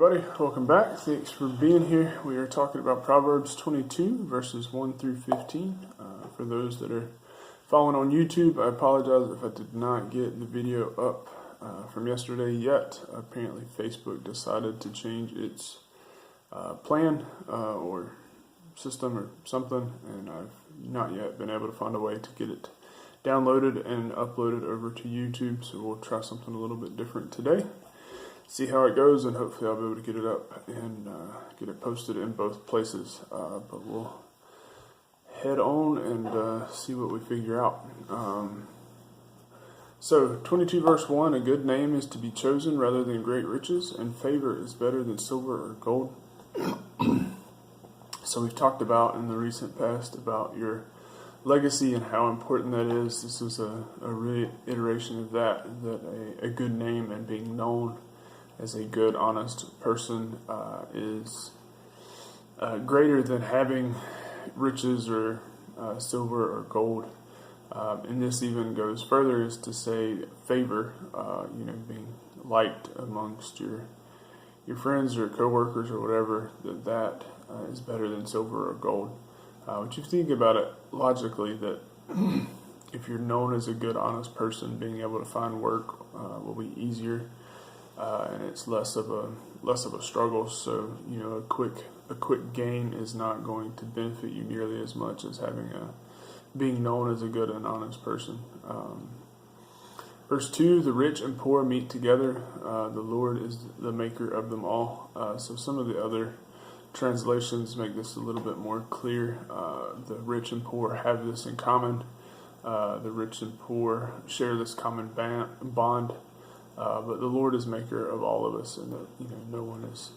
everybody, welcome back. Thanks for being here. We are talking about Proverbs 22, verses 1 through 15. For those that are following on YouTube, I apologize if I did not get the video up from yesterday yet. Apparently Facebook decided to change its plan or system or something, and I've not yet been able to find a way to get it downloaded and uploaded over to YouTube, so we'll try something a little bit different today. See how it goes, and hopefully I'll be able to get it up and get it posted in both places. But we'll head on and see what we figure out. So 22 verse 1, a good name is to be chosen rather than great riches, and favor is better than silver or gold. So we've talked about in the recent past about your legacy and how important that is. This is a reiteration of that a good name and being known as a good, honest person is greater than having riches or silver or gold. And this even goes further, is to say favor, being liked amongst your friends or coworkers or whatever, that is better than silver or gold. But you think about it logically, that if you're known as a good, honest person, being able to find work will be easier. And it's less of a struggle. So a quick gain is not going to benefit you nearly as much as being known as a good and honest person. Verse 2: the rich and poor meet together. The Lord is the maker of them all. So some of the other translations make this a little bit more clear. The rich and poor have this in common. The rich and poor share this common bond. But the Lord is maker of all of us, and that no one is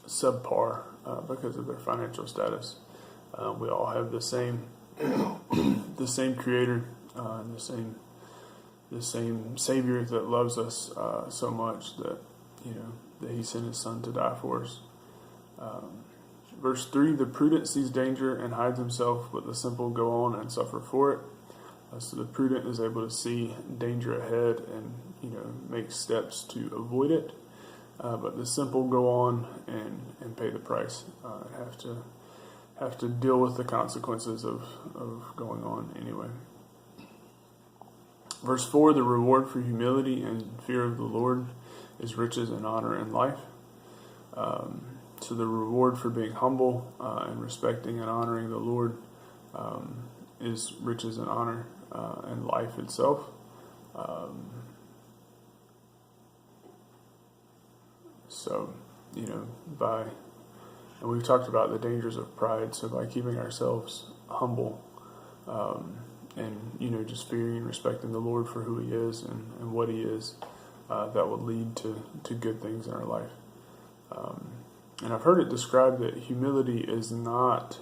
subpar because of their financial status. We all have the same the same Creator, and the same Savior that loves us so much that that He sent His Son to die for us. Verse 3: the prudent sees danger and hides himself, but the simple go on and suffer for it. So the prudent is able to see danger ahead and make steps to avoid it, but the simple go on and pay the price and have to deal with the consequences of going on anyway. Verse 4: the reward for humility and fear of the Lord is riches and honor and life. So the reward for being humble and respecting and honoring the Lord is riches and honor. And life itself. And we've talked about the dangers of pride. So by keeping ourselves humble, and just fearing and respecting the Lord for who He is and what He is, that will lead to good things in our life. And I've heard it described that humility is not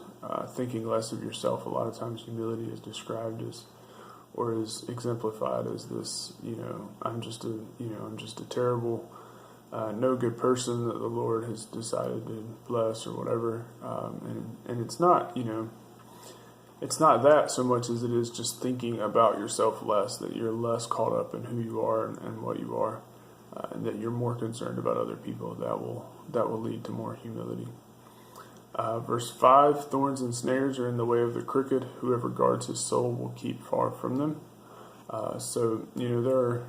thinking less of yourself. A lot of times humility is described as, or is exemplified as this, I'm just a terrible, no good person that the Lord has decided to bless or whatever. And it's not, it's not that so much as it is just thinking about yourself less, that you're less caught up in who you are and what you are, and that you're more concerned about other people. That will lead to more humility. Verse 5: thorns and snares are in the way of the crooked. Whoever guards his soul will keep far from them. So there are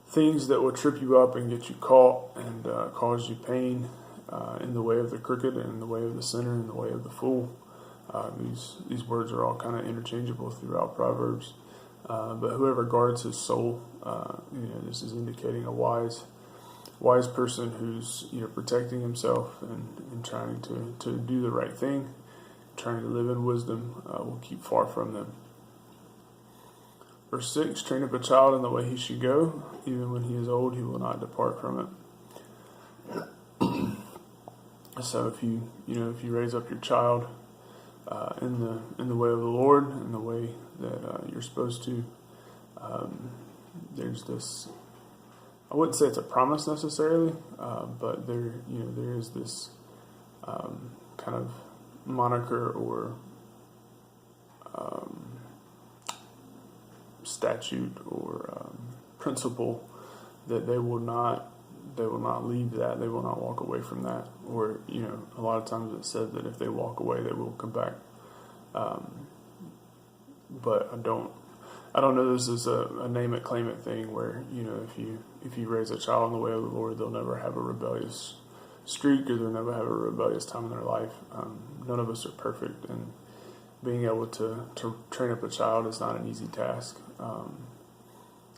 things that will trip you up and get you caught and cause you pain in the way of the crooked, and in the way of the sinner, and in the way of the fool. These words are all kind of interchangeable throughout Proverbs. But whoever guards his soul, this is indicating a wise person who's protecting himself and trying to do the right thing, trying to live in wisdom, will keep far from them. Verse 6: train up a child in the way he should go, even when he is old he will not depart from it. So if you raise up your child in the way of the Lord, in the way that you're supposed to, there's this, I wouldn't say it's a promise necessarily, but there is this kind of moniker or statute or principle that they will not they will not leave that. They will not walk away from that. Or, a lot of times it's said that if they walk away, they will come back. But I don't know this is a name it, claim it thing where, if you raise a child in the way of the Lord, they'll never have a rebellious streak or they'll never have a rebellious time in their life. None of us are perfect, and being able to train up a child is not an easy task.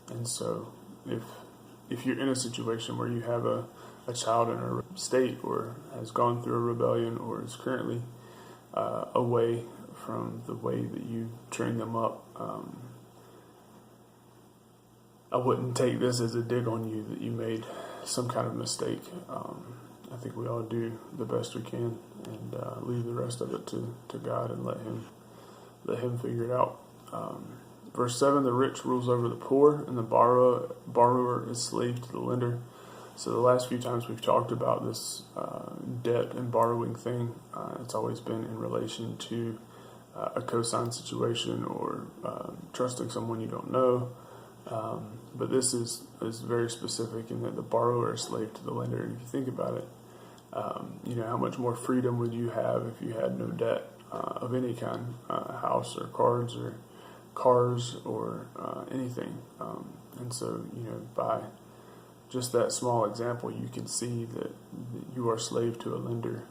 And so if you're in a situation where you have a child in a state or has gone through a rebellion or is currently away from the way that you train them up, I wouldn't take this as a dig on you that you made some kind of mistake. I think we all do the best we can and leave the rest of it to God and let Him figure it out. Verse 7, the rich rules over the poor, and the borrower is slave to the lender. So the last few times we've talked about this debt and borrowing thing, it's always been in relation to a cosign situation or trusting someone you don't know. But this is very specific in that the borrower is slave to the lender. And if you think about it, how much more freedom would you have if you had no debt of any kind, house or cards or cars or anything. And so, by just that small example, you can see that you are slave to a lender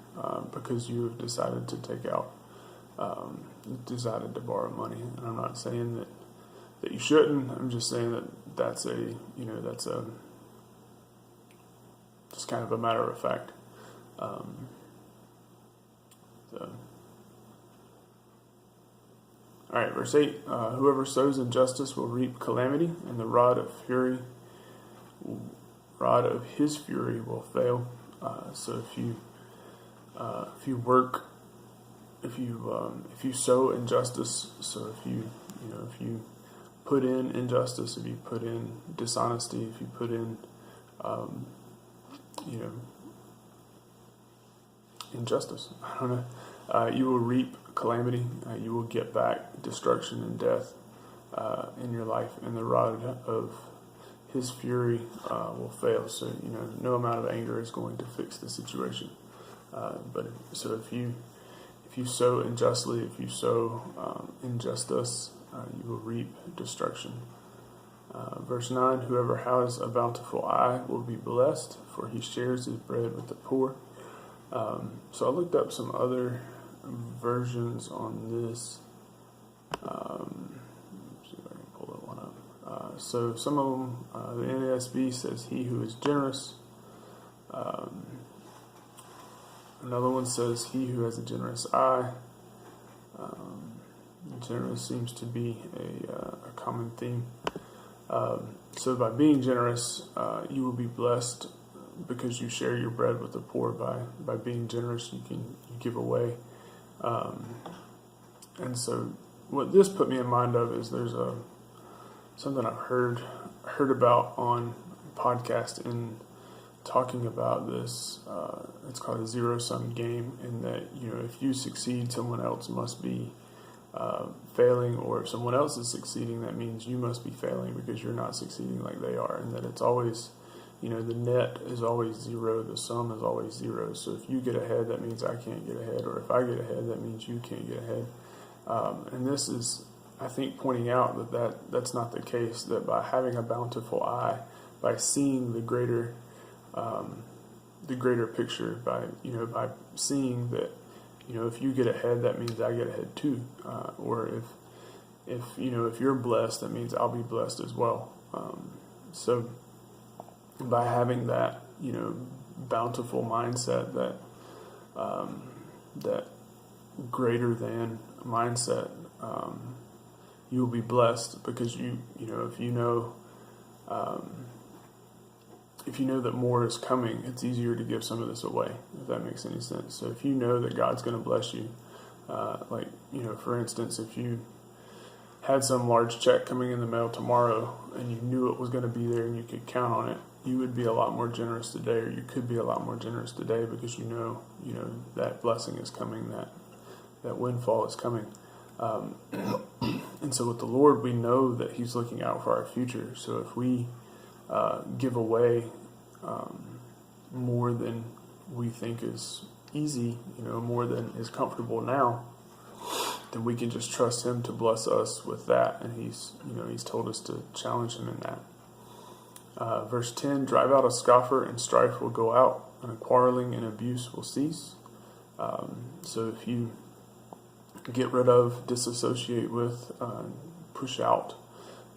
because you have decided to take out, decided to borrow money. And I'm not saying that you shouldn't. I'm just saying that's just kind of a matter of fact. All right, verse 8, whoever sows injustice will reap calamity, and the rod of his fury will fail. So if you sow injustice, so if you put in injustice, if you put in dishonesty, if you put in injustice, I don't know, you will reap calamity. You will get back destruction and death in your life, and the rod of his fury will fail. So no amount of anger is going to fix the situation. If you sow unjustly, if you sow injustice, you will reap destruction. Verse 9, whoever has a bountiful eye will be blessed, for he shares his bread with the poor. So I looked up some other versions on this. See if I can pull that one up. So some of them, the NASB says he who is generous. Another one says he who has a generous eye. Generous seems to be a common theme. So by being generous, you will be blessed because you share your bread with the poor. By being generous, you give away. And so what this put me in mind of is there's something I've heard about on a podcast in talking about this. It's called a zero-sum game, in that if you succeed, someone else must be failing, or if someone else is succeeding, that means you must be failing because you're not succeeding like they are, and that it's always, the net is always zero, the sum is always zero. So if you get ahead, that means I can't get ahead, or if I get ahead, that means you can't get ahead. And this is, I think, pointing out that's not the case, that by having a bountiful eye, by seeing the greater picture, by seeing that, if you get ahead, that means I get ahead too. Or if you're blessed, that means I'll be blessed as well. So by having that, bountiful mindset, that greater than mindset, you will be blessed because if you know that more is coming, it's easier to give some of this away, if that makes any sense. So if you know that God's going to bless you, for instance, if you had some large check coming in the mail tomorrow and you knew it was going to be there and you could count on it, you would be a lot more generous today, or you could be a lot more generous today because you know that blessing is coming, that windfall is coming. And so with the Lord, we know that He's looking out for our future. So if we give away more than we think is easy, more than is comfortable now, then we can just trust him to bless us with that. And he's told us to challenge him in that. Verse 10, drive out a scoffer and strife will go out, and a quarreling and abuse will cease. So if you get rid of, disassociate with, push out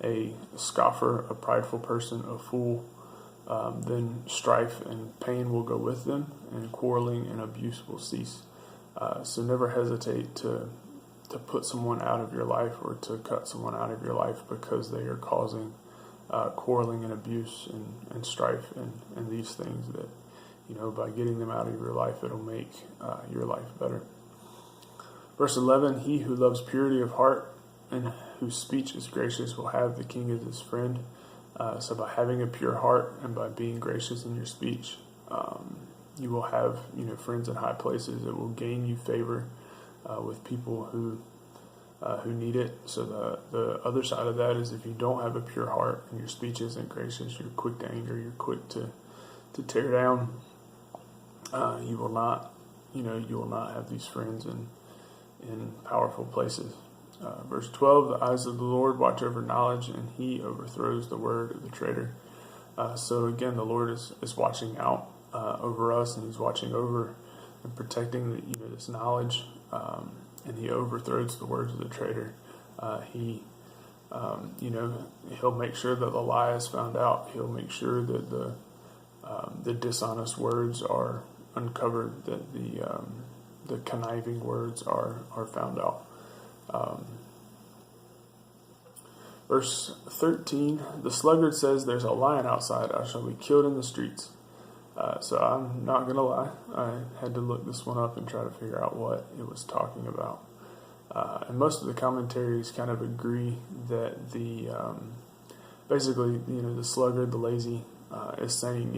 a scoffer, a prideful person, a fool, then strife and pain will go with them, and quarreling and abuse will cease. So never hesitate to put someone out of your life or to cut someone out of your life because they are causing quarreling and abuse and strife and these things that, by getting them out of your life, it'll make your life better. Verse 11, he who loves purity of heart and whose speech is gracious will have the king as his friend. So by having a pure heart and by being gracious in your speech, you will have friends in high places. It will gain you favor with people who need it. So the other side of that is if you don't have a pure heart and your speech isn't gracious, you're quick to anger, you're quick to tear down. You will not have these friends in powerful places. Verse 12, the eyes of the Lord watch over knowledge, and he overthrows the word of the traitor. So again, the Lord is watching out over us, and he's watching over and protecting this knowledge, and he overthrows the words of the traitor. He'll make sure that the lie is found out. He'll make sure that the dishonest words are uncovered, that the conniving words are found out. Verse 13, the sluggard says, there's a lion outside, I shall be killed in the streets. So I'm not going to lie, I had to look this one up and try to figure out what it was talking about. And most of the commentaries kind of agree that the sluggard, the lazy, is saying,